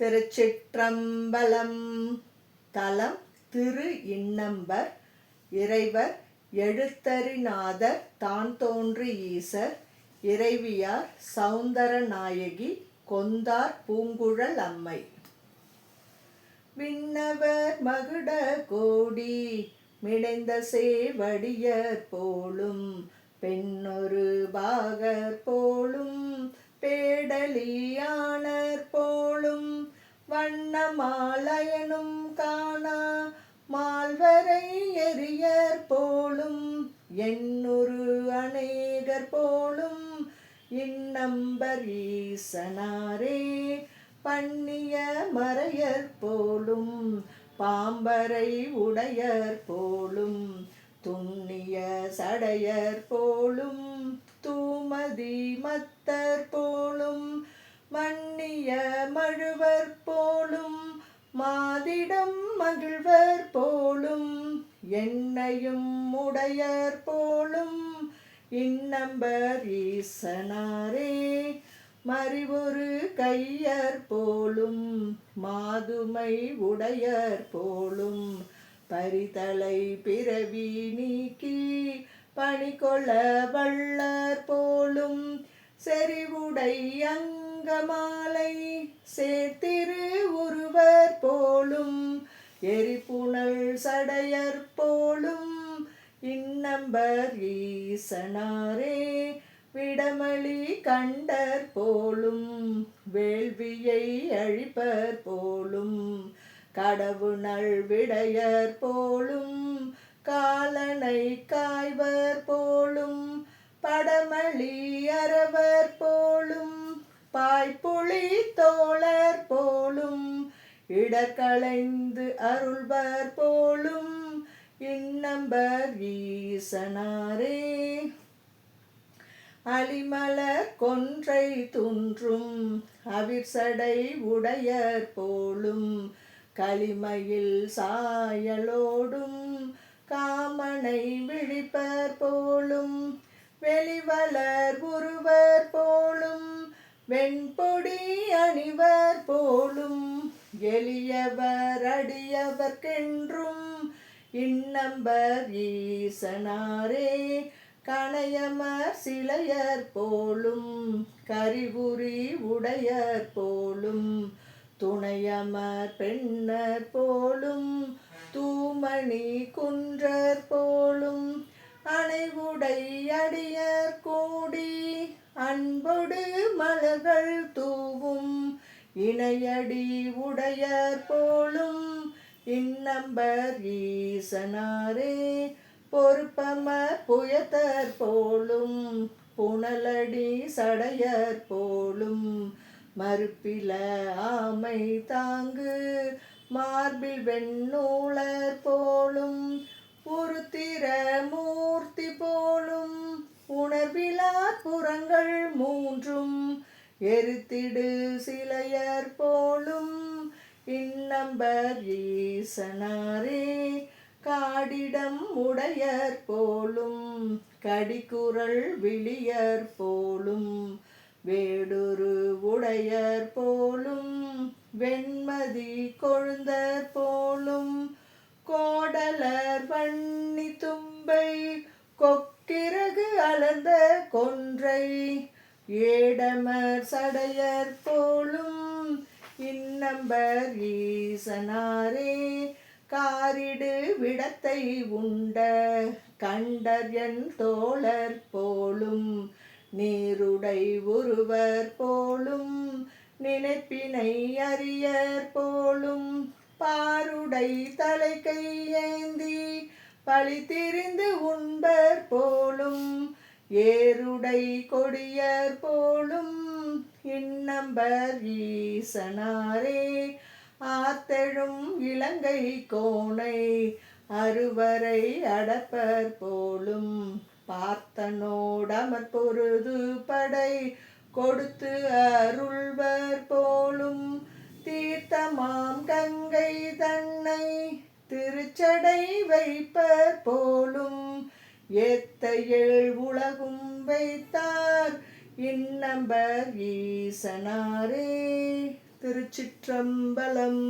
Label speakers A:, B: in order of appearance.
A: திருச்சிற்றம்பலம். தலம் திரு இன்னம்பர். இறைவர் எழுத்தறிநாதர் தான்தோன்றி ஈசர். இறைவியார் சௌந்தர நாயகி கொந்தார் பூங்குழல் அம்மை. விண்ணவர் மகுட கோடி மிடைந்த சேவடியர் போலும் பெண்ணொரு பாகர் போலும் பேடலியானர் போலும் வண்ணமாலயனும் காணா மால்வரை எரியர் போலும் எண்ணூறு அநேகர் போலும் இன்னம்பர் ஈசனாரே பண்ணிய மறையர் போலும் பாம்பரை உடையர் போலும் துண்ணிய சடையர் போலும் தூமதி மத்தர் போலும் மன்னிய மழுவர் போலும் மாதிடம் மகிழ்வர் போலும் எண்ணையும் உடையர் போலும் இன்னம்பர் ஈசனாரே மறிவொரு கையர் போலும் மாதுமை உடையர் போலும் பரிதலை பிறவி நீக்கி பணிகொள்ள வள்ளர் போலும் செறிவுடை அங்கமாலை சேர்த்திரு உருவர் போலும் எரிபுணல் சடையர் போலும் இன்னம்பர் ஈசனாரே விடமளி கண்டர் போலும் வேள்வியை அழிப்பர் போலும் கடவுணல் விடையர் போலும் காலனை காய்வர் போலும் படமளி அரவர் போலும் பாய்ப்புளி தோழர் போலும் இடர்களைந்து அருள்வர் போலும் இன்னம்பர் ஈசனாரே அலிமலர் கொன்றை துன்றும் அவிர்சடை உடையர் போலும் களிமையில் சாயலோடும் காமனை விழிப்பர் போலும் வெளிவளர் உருவர் போலும் வெண்பொடி அணிவர் போலும் எளியவர் அடியவர்க்கென்றும் இன்னம்பர் ஈசனாரே கணையமர் சிலையர் போலும் கரிவுரி உடையர் போலும் துணையமர் பெண்ணர் போலும் தூமணி குன்றர் போலும் அணைவுடை அடியர் கூடி அன்பொடு மலர்கள் தூவும் இணையடி உடையர் போலும் இன்னம்பர் ஈசனாரே பொறுப்பமர் புயத்தர் போலும் புனலடி சடையர் போலும் மறுப்பில ஆமை தாங்கு மார்பில் வெண்ணூலர் போலும் உருத்திர மூர்த்தி போலும் உணர்விலா புறங்கள் மூன்றும் எரித்திடு சிலையர் போலும் இன்னம்பர் ஈசனாரே காடிடம் உடையர் போலும் கடிக்குரல் விழியர் போலும் வேடுரு உடையர் போலும் வெண்மதி கொழுந்தர் போலும் கோடலர் வன்னி தும்பை கொக்கிரகு அலர்ந்த கொன்றை ஏடமர் சடையர் போலும் இன்னம்பர் ஈசனாரே காரிடு விடத்தை உண்ட கண்டர்யன் தோழர் போலும் நீருடை உருவர் போலும் நினைப்பினை அறியர் போலும் பாருடை தலை கையேந்தி பழி திரிந்து உண்பர் போலும் ஏருடை கொடியர் போலும் இன்னம்பர் ஈசனாரே ஆத்தெழும் இலங்கை கோணை அறுவரை அடப்பர் போலும் பார்த்தனோடமற் பொருது படை கொடுத்து அருள்வர் போலும் தீர்த்தமாம் கங்கை தன்னை திருச்சடை வைப்பர் போலும் ஏத்தையில் உலகும் வைத்தார் இன்னம்பர் ஈசனாரே. திரு திருச்சிற்றம்பலம்.